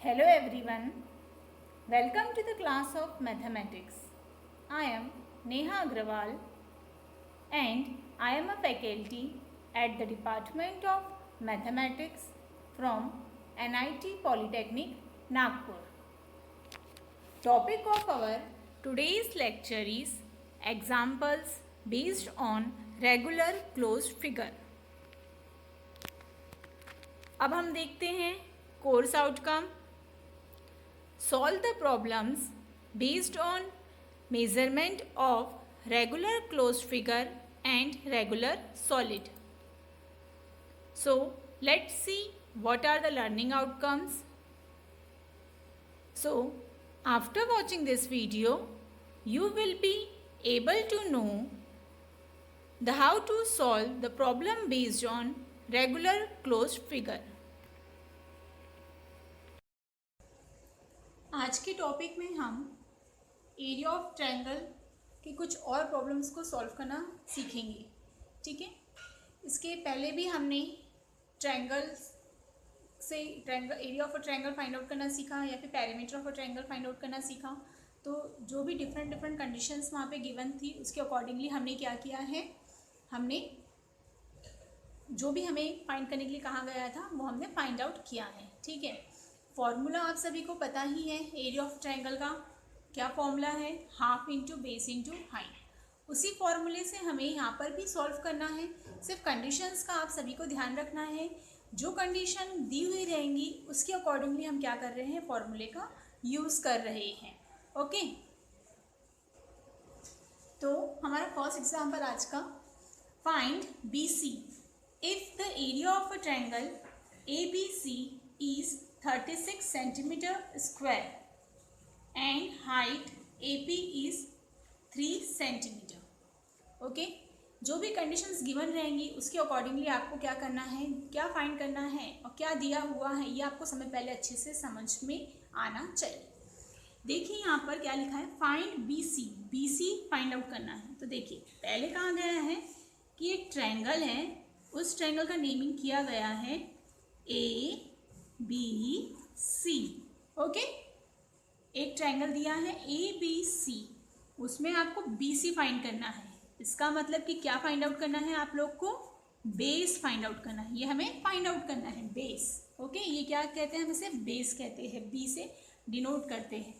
Hello everyone, welcome to the class of mathematics. I am Neha Agrawal and I am a faculty at the Department of Mathematics from NIT Polytechnic, Nagpur. Topic of our today's lecture is examples based on regular closed figure. अब हम देखते हैं course outcome. Solve the problems based on measurement of regular closed figure and regular solid. So let's see what are the learning outcomes. So after watching this video, you will be able to know the how to solve the problem based on regular closed figure. आज के topic में हम area of triangle के कुछ और problems को solve करना सीखेंगे. ठीक है, इसके पहले भी हमने ट्रायंगल से area of a triangle find out करना सीखा या फिर perimeter of a triangle find out करना सीखा. तो जो भी डिफरेंट कंडीशंस वहाँ पे गिवन थी उसके अकॉर्डिंगली हमने क्या किया है, हमने जो भी हमें फाइंड करने के लिए कहा गया था वो हमने फाइंड आउट किया है. ठीक है, फॉर्मूला आप सभी को पता ही है एरिया ऑफ ट्रायंगल का. क्या फॉर्मूला है? Half into base into height. उसी फॉर्मूले से हमें यहाँ पर भी सॉल्व करना है. सिर्फ कंडीशंस का आप सभी को ध्यान रखना है. जो कंडीशन दी हुई रहेंगी उसके अकॉर्डिंगली हम क्या कर रहे हैं, फॉर्मूले का यूज़ कर रहे हैं. ओके, तो हमारा फर्स्ट एग्जाम्पल आज का, find B C if the area of a triangle A B C is 36 centimeter square and height AP is 3 centimeter. Okay, जो भी कंडीशंस गिवन रहेंगी उसके अकॉर्डिंगली आपको क्या करना है, क्या फाइंड करना है और क्या दिया हुआ है ये आपको समय पहले अच्छे से समझ में आना चाहिए. देखिए यहाँ पर क्या लिखा है, find B C find out करना है. तो देखिए पहले कहा गया है कि एक ट्रायंगल है, उस ट्रायंगल का नेमिंग किया गया है ए बी सी. ओके, एक ट्रायंगल दिया है ए बी सी, उसमें आपको बी सी फाइंड करना है. इसका मतलब कि क्या फाइंड आउट करना है, आप लोग को बेस फाइंड आउट करना है. ये हमें फाइंड आउट करना है बेस. ओके, ये क्या कहते हैं, हम इसे बेस कहते हैं. बी से डिनोट करते हैं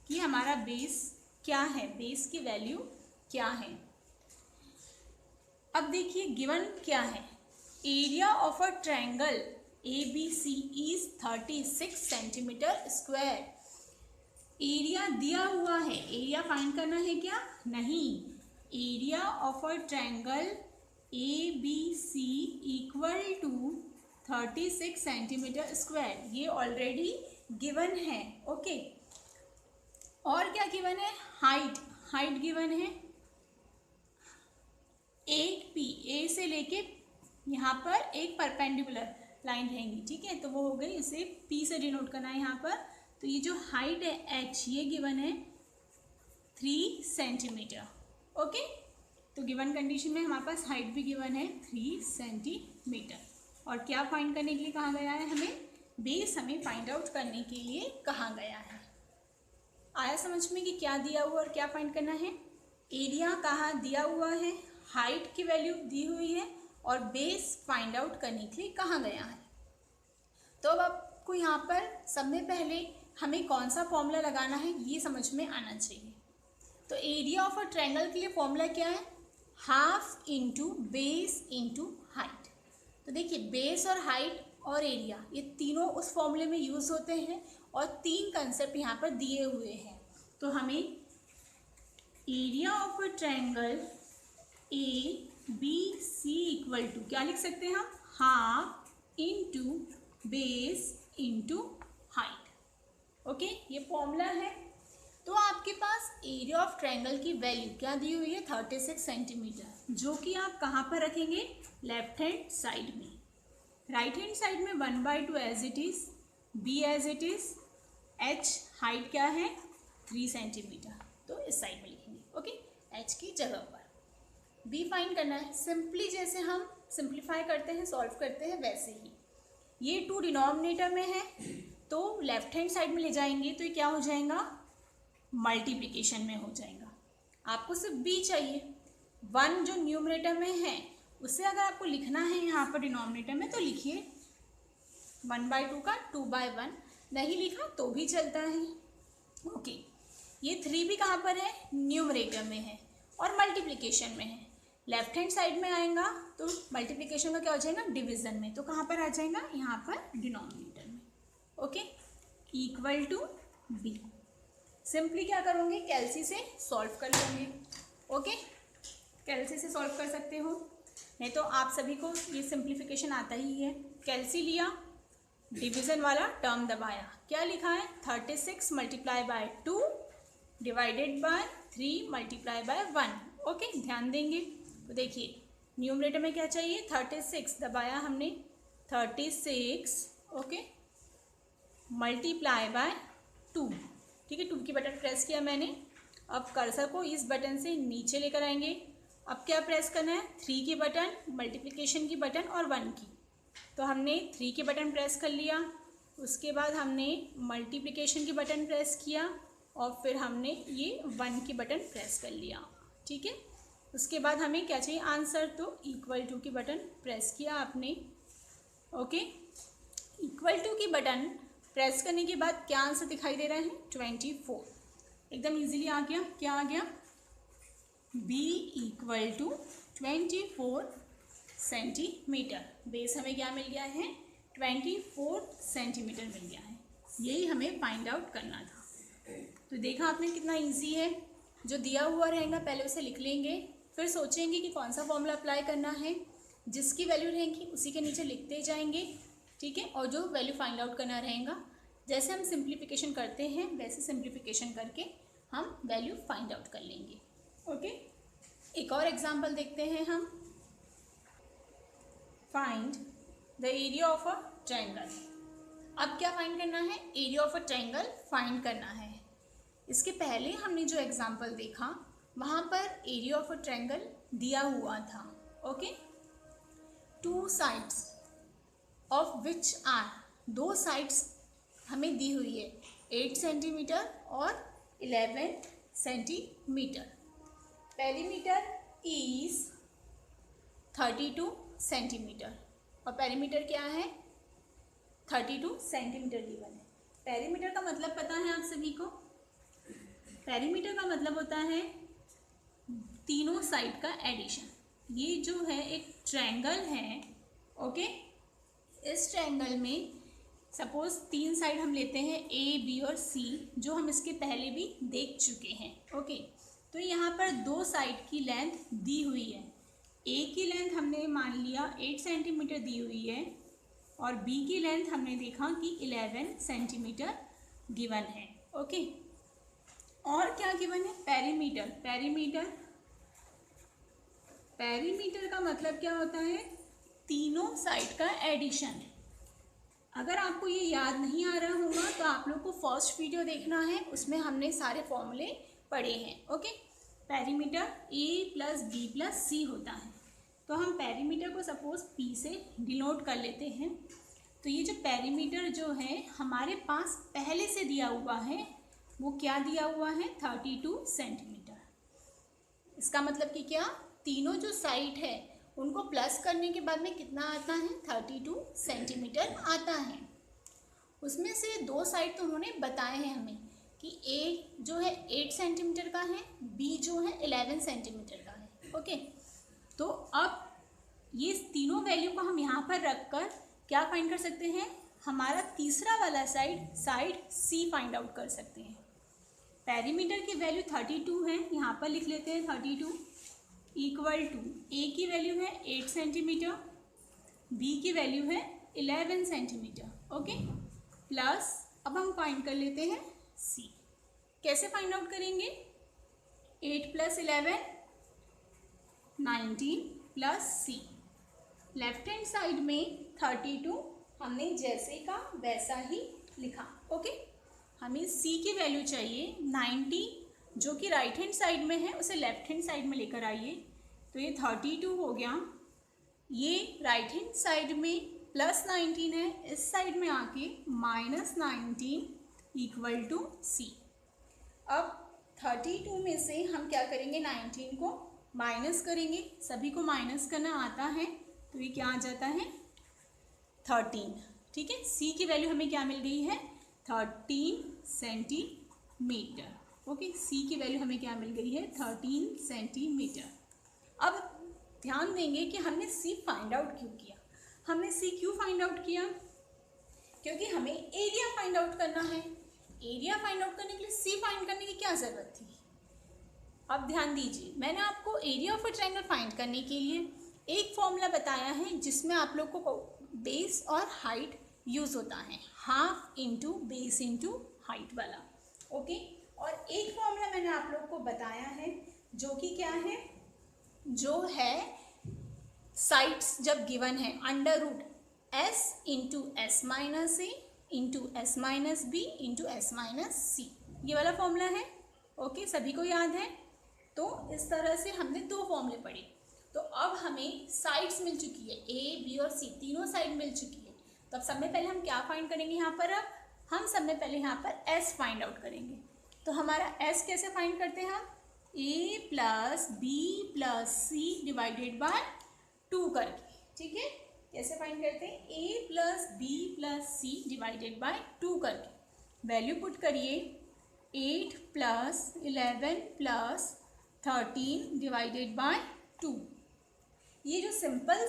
कि हमारा बेस क्या है, बेस की वैल्यू क्या है. अब देखिए गिवन क्या है, area of a triangle ABC is 36 centimetre square. Area दिया हुआ है, एरिया फाइंड करना है क्या, नहीं. Area of a triangle ABC equal to 36 centimetre square, ये ऑलरेडी गिवन है. ओके, और क्या गिवन है, हाइट गिवन है 8P. ए से लेके यहाँ पर एक परपेंडिकुलर लाइन रहेंगी. ठीक है, तो वो हो गई, इसे P से डिनोट करना है यहाँ पर. तो ये जो हाइट है H, ये गिवन है 3 सेंटीमीटर. ओके, तो गिवन कंडीशन में हमारे पास हाइट भी गिवन है 3 सेंटीमीटर. और क्या फाइंड करने के लिए कहा गया है, हमें बेस हमें फाइंड आउट करने के लिए कहा गया है. आया समझ में कि क्या दिया हुआ और क्या फाइंड करना है. एरिया कहाँ दिया हुआ है, हाइट की वैल्यू दी हुई है और बेस फाइंड आउट करने के लिए कहा गया है. तो अब आपको यहाँ पर सब में पहले हमें कौन सा फॉर्मूला लगाना है ये समझ में आना चाहिए. तो एरिया ऑफ अ ट्रायंगल के लिए फॉर्मूला क्या है, half into base into height. तो देखिए बेस और हाइट और एरिया ये तीनों उस फॉर्मूले में यूज़ होते हैं और 3 कंसेप्ट यहाँ पर दिए हुए हैं. तो हमें area of a triangle A B C equal to क्या लिख सकते हैं हम, half into base into height. Okay, ये फॉर्मूला है. तो आपके पास एरिया ऑफ ट्रायंगल की वैल्यू क्या दी हुई है, 36 सेंटीमीटर, जो कि आप कहाँ पर रखेंगे, लेफ्ट हैंड साइड में. राइट हैंड साइड में 1/2 as it is, B as it is, H height क्या है 3 सेंटीमीटर, तो इस साइड में लिखेंगे. ओके, एच की जगह पर बी फाइंड करना है. सिंपली जैसे हम सिंप्लीफाई करते हैं, सॉल्व करते हैं, वैसे ही. ये 2 डिनोमिनेटर में है तो लेफ्ट हैंड साइड में ले जाएंगे तो ये क्या हो जाएगा, मल्टीप्लिकेशन में हो जाएगा। आपको सिर्फ b चाहिए, 1 जो न्यूमरेटर में है उससे अगर आपको लिखना है यहाँ पर डिनोमिनेटर में तो लिखिए 1/2 का 2/1, नहीं लिखा तो भी चलता है। ओके, ये 3 भी कहाँ पर है, न्यूमरेटर में है और मल्टीप्लिकेशन में है। लेफ्ट हैंड साइड में आएगा तो मल्टीप्लिकेशन का क्या हो जाएगा, डिवीजन में, तो कहाँ पर आ जाएगा, यहाँ पर डिनोमिनेटर में। Okay, equal to b। Simply क्या करोगे, कैलसी से सॉल्व कर लोगे। ओके, कैलसी से सॉल्व कर सकते हो, नहीं तो आप सभी को ये सिंप्लीफिकेशन आता ही है। कैलसी लिया, डिवीजन वाला टर्म दबाया, क्या लिखा है 36 multiply by 2 divided by 3 multiply by 1। Okay, ध्यान देंगे तो देखिए न्यूमरेटर में क्या चाहिए, 36 दबाया हमने, 36 ओके मल्टीप्लाई बाय 2, ठीक है, 2 की बटन प्रेस किया मैंने। अब कर्सर को इस बटन से नीचे लेकर आएंगे। अब क्या प्रेस करना है, 3 की बटन, मल्टीप्लिकेशन की बटन और 1 की। तो हमने 3 के बटन प्रेस कर लिया, उसके बाद हमने मल्टीप्लिकेशन की बटन प्रेस किया और फिर हमने ये 1 की बटन प्रेस कर लिया। ठीक है, उसके बाद हमें क्या चाहिए आंसर, तो इक्वल टू की बटन प्रेस किया आपने। ओके, इक्वल टू की बटन प्रेस करने के बाद क्या आंसर दिखाई दे रहा है, 24। एकदम इजीली आ गया, क्या आ गया, b equal to 24 centimetre. Base हमें क्या मिल गया है, 24 सेंटीमीटर मिल गया है। यही हमें फाइंड आउट करना था। तो देखा आपने कितना इजी है। जो दिया हुआ रहेगा पहले उसे लिख लेंगे, फिर सोचेंगे कि कौन सा फॉर्मूला अप्लाई करना है, जिसकी वैल्यू रहेगी उसी के नीचे लिखते जाएंगे। ठीक है, और जो वैल्यू फाइंड आउट करना रहेगा, जैसे हम सिंप्लीफिकेशन करते हैं वैसे सिंप्लीफिकेशन करके हम वैल्यू फाइंड आउट कर लेंगे। ओके, एक और एग्जांपल देखते हैं हम। Find the area of a triangle. अब क्या फाइंड करना है, area of a triangle find करना है। इसके पहले हमने जो एग्जांपल देखा वहाँ पर एरिया ऑफ अ ट्रायंगल दिया हुआ था। Okay, 2 sides of which are, 2 sides हमें दी हुई है, 8 सेंटीमीटर और 11 सेंटीमीटर। पेरीमीटर इज 32 सेंटीमीटर और पेरीमीटर क्या है, 32 सेंटीमीटर गिवन है। पेरीमीटर का मतलब पता है आप सभी को, पेरीमीटर का मतलब होता है तीनों साइड का एडिशन। ये जो है एक ट्रायंगल है। ओके, इस ट्रायंगल में सपोज 3 साइड हम लेते हैं ए बी और सी, जो हम इसके पहले भी देख चुके हैं। ओके, तो यहाँ पर 2 साइड की लेंथ दी हुई है। ए की लेंथ हमने मान लिया 8 सेंटीमीटर दी हुई है और बी की लेंथ हमने देखा कि 11 सेंटीमीटर गिवन है। ओके, और क्या गिवन है, पेरीमीटर। पेरीमीटर का मतलब क्या होता है, तीनों साइड का एडिशन। अगर आपको ये याद नहीं आ रहा होगा तो आप लोग को फर्स्ट वीडियो देखना है, उसमें हमने सारे फॉर्मूले पढ़े हैं। Okay, perimeter a + b + c होता है, तो हम पेरीमीटर को सपोज p से डिनोट कर लेते हैं। तो ये जो पेरीमीटर जो है हमारे पास पहले से दिया हुआ है, वो क्या दिया हुआ है, 32 सेंटीमीटर। इसका मतलब कि क्या, तीनों जो साइड है उनको प्लस करने के बाद में कितना आता है, 32 सेंटीमीटर आता है। उसमें से 2 साइड तो उन्होंने बताए हैं हमें कि A जो है 8 सेंटीमीटर का है, B जो है 11 सेंटीमीटर का है। ओके, तो अब ये तीनों वैल्यू को हम यहाँ पर रखकर क्या फाइंड कर सकते हैं, हमारा तीसरा वाला साइड C फाइंड आउट कर सकते हैं। पेरीमीटर की वैल्यू 32 है, यहाँ पर लिख लेते हैं 32 इक्वल टू A की वैल्यू है 8 सेंटीमीटर, B की वैल्यू है 11 सेंटीमीटर। ओके, प्लस अब हम फाइंड कर लेते हैं C। कैसे फाइंड आउट करेंगे, 8 + 11 19 + C। लेफ्ट हैंड साइड में 32 हमने जैसे का वैसा ही लिखा। ओके, हमें C की वैल्यू चाहिए 90, जो कि राइट हैंड साइड में है उसे लेफ्ट हैंड साइड में लेकर आइए। तो ये 32 हो गया, ये राइट हैंड साइड में +19 है, इस साइड में आके -19 इक्वल टू सी। अब 32 में से हम क्या करेंगे, 19 को माइनस करेंगे। सभी को माइनस करना आता है, तो ये क्या आ जाता है 13। ठीक है, सी की वैल्यू हमें क्या मिल गई है 13 सेंटीमीटर। ओके, सी की वैल्यू हमें क्या मिल गई है 13 सेंटीमीटर। अब ध्यान देंगे कि हमने सी फाइंड आउट क्यों किया। हमने सी क्यों फाइंड आउट किया, क्योंकि हमें एरिया फाइंड आउट करना है। एरिया फाइंड आउट करने के लिए सी फाइंड करने की क्या ज़रूरत थी। अब ध्यान दीजिए, मैंने आपको area of a triangle find करने के लिए एक फॉर्मूला बताया है जिसमें आप लोग को बेस और हाइट यूज़ होता है, half into base into height वाला। ओके, और एक फॉर्मूला मैंने आप लोग को बताया है जो कि क्या है, जो है साइड्स जब गिवन है under root S into S minus A into S minus B into S minus C, ये वाला फॉर्मूला है। ओके, सभी को याद है। तो इस तरह से हमने दो फॉर्मूले पढ़े। तो अब हमें साइड्स मिल चुकी है, ए बी और सी तीनों साइड मिल चुकी है। तो अब सब में पहले हम क्या फाइंड करेंगे यहाँ पर, अब हम सब में पहले यहाँ पर एस फाइंड आउट करेंगे। तो हमारा एस कैसे फाइंड करते हैं हम, A plus B plus C divided by 2 करके। ठीक है, कैसे फाइंड करते हैं, A plus B plus C divided by 2 करके। वैल्यू पुट करिए, 8 प्लस 11 प्लस 13 डिवाइडेड बाय 2। ये जो सिंपल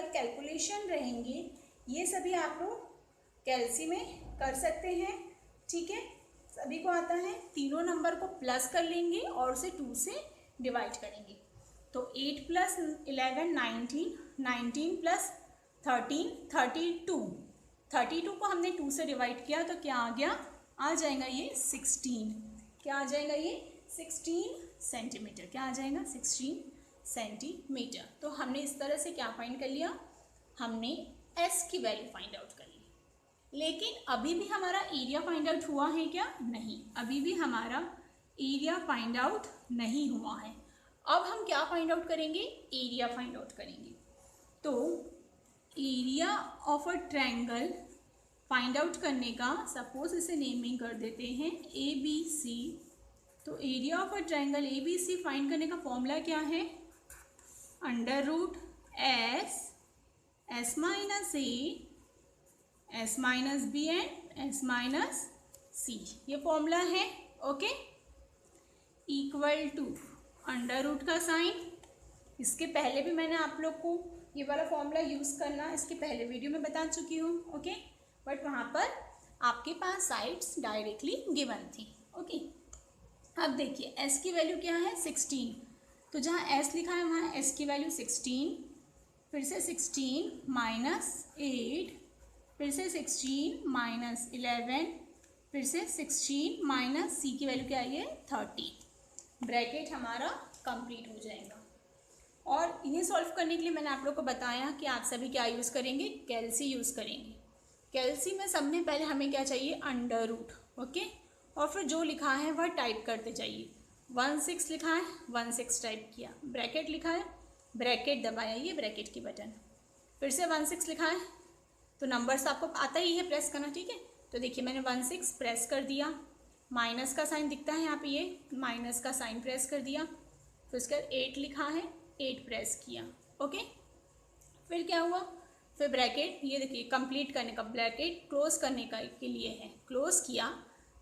कैलकुलेशन रहेंगे ये सभी आप लोग कैलसी में कर सकते हैं। ठीक है, सभी को आता है। तीनों नंबर को प्लस कर लेंगे और उसे 2 से डिवाइड करेंगे। तो 8 प्लस 11 19, 19 प्लस 13 32। 32 को हमने 2 से डिवाइड किया तो क्या आ गया, आ जाएगा ये 16। क्या आ जाएगा ये 16 सेंटीमीटर। क्या आ जाएगा 16 सेंटीमीटर। तो हमने इस तरह से क्या फाइंड कर लिया, हमने एस की वैल्यू फाइंड आउट कर ली। लेकिन अभी भी हमारा एरिया फाइंड आउट हुआ है क्या, नहीं, अभी भी हमारा एरिया फाइंड आउट नहीं हुआ है। अब हम क्या फाइंड आउट करेंगे, एरिया फाइंड आउट करेंगे। तो area of a triangle find out करने का, सपोज इसे नेमिंग कर देते हैं ए बी सी। तो area of a triangle A B C find करने का फॉर्मूला क्या है, under root S S minus A S minus B and S minus C, ये फॉर्मूला है। Okay, equal to under root का साइन। इसके पहले भी मैंने आप लोग को ये वाला फॉर्मूला यूज़ करना इसके पहले वीडियो में बता चुकी हूँ। ओके, बट वहाँ पर आपके पास साइड्स डायरेक्टली गिवन थी। ओके, अब देखिए एस की वैल्यू क्या है 16। तो जहाँ एस लिखा है वहाँ एस की वैल्यू 16, फिर से 16 माइनस 8, फिर से 16 माइनस 11, फिर से 16 माइनस सी की वैल्यू क्या आई है 30। ब्रैकेट हमारा कंप्लीट हो जाएगा। और इन्हें सॉल्व करने के लिए मैंने आप लोग को बताया कि आप सभी क्या यूज़ करेंगे, कैलसी यूज़ करेंगे। कैलसी में सब में पहले हमें क्या चाहिए, अंडर रूट। ओके, और फिर जो लिखा है वह टाइप करते जाइए। 16 लिखा है 16 टाइप किया, ब्रैकेट लिखा है ब्रैकेट दबाया, ये ब्रैकेट की बटन। फिर से 16 लिखा है, तो नंबर्स आपको आता ही है प्रेस करना। ठीक है, तो देखिए मैंने 16 प्रेस कर दिया, माइनस का साइन दिखता है यहाँ पे, ये माइनस का साइन प्रेस कर दिया। फिर उसके बाद 8 लिखा है, 8 प्रेस किया। ओके, फिर क्या हुआ, फिर ब्रैकेट, ये देखिए कंप्लीट करने का, ब्रैकेट क्लोज करने का के लिए है, क्लोज किया।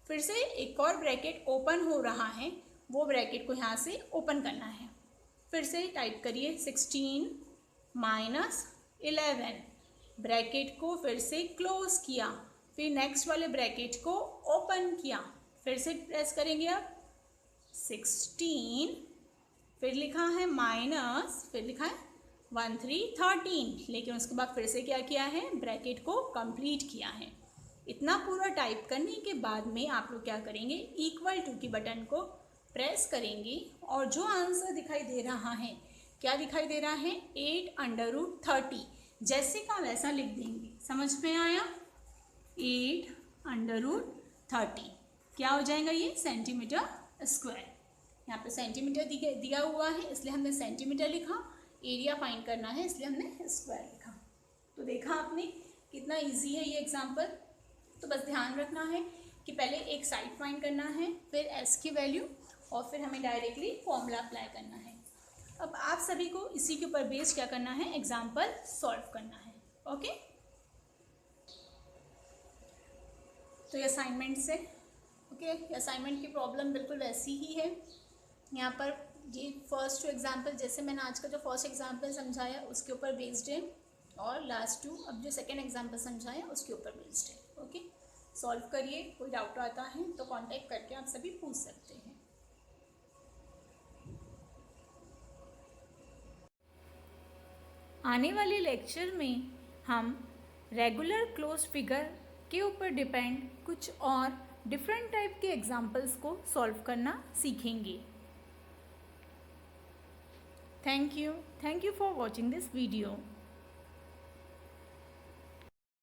फिर से एक और ब्रैकेट ओपन हो रहा है, वो ब्रैकेट को यहाँ से ओपन करना है। फिर से टाइप करिए 16 माइनस 11, ब्रैकेट को फिर से क्लोज किया, फिर नेक्स्ट वाले ब्रैकेट को ओपन किया, फिर से प्रेस करेंगे अब 16, फिर लिखा है माइनस, फिर लिखा है 13, लेकिन उसके बाद फिर से क्या किया है, ब्रैकेट को कंप्लीट किया है। इतना पूरा टाइप करने के बाद में आप लोग क्या करेंगे, इक्वल टू की बटन को प्रेस करेंगे और जो आंसर दिखाई दे रहा है, क्या दिखाई दे रहा है 8 अंडर रूट 30, जैसे का वैसा लिख देंगे। समझ में आया, 8 अंडर रूट 30 क्या हो जाएगा, ये सेंटीमीटर स्क्वायर। यहाँ पे सेंटीमीटर दिया हुआ है इसलिए हमने सेंटीमीटर लिखा, एरिया फाइंड करना है इसलिए हमने स्क्वायर लिखा। तो देखा आपने कितना इजी है ये एग्जाम्पल। तो बस ध्यान रखना है कि पहले एक साइड फाइंड करना है, फिर एस की वैल्यू, और फिर हमें डायरेक्टली फॉर्मूला अप्लाई करना है। अब आप सभी को इसी के ऊपर बेस क्या करना है, एग्जाम्पल सॉल्व करना है। ओके, तो ये असाइनमेंट से ओके, असाइनमेंट की प्रॉब्लम बिल्कुल वैसी ही है। यहाँ पर ये फर्स्ट टू एग्जाम्पल, जैसे मैंने आज का जो फर्स्ट एग्जाम्पल समझाया उसके ऊपर बेस्ड है, और लास्ट टू अब जो सेकेंड एग्जाम्पल समझाया उसके ऊपर बेस्ड है। ओके, सॉल्व करिए, कोई डाउट आता है तो कांटेक्ट करके आप सभी पूछ सकते हैं। आने वाले लेक्चर में हम रेगुलर क्लोज फिगर के ऊपर डिपेंड कुछ और डिफरेंट टाइप के एग्जाम्पल्स को सॉल्व करना सीखेंगे। Thank you for watching this video.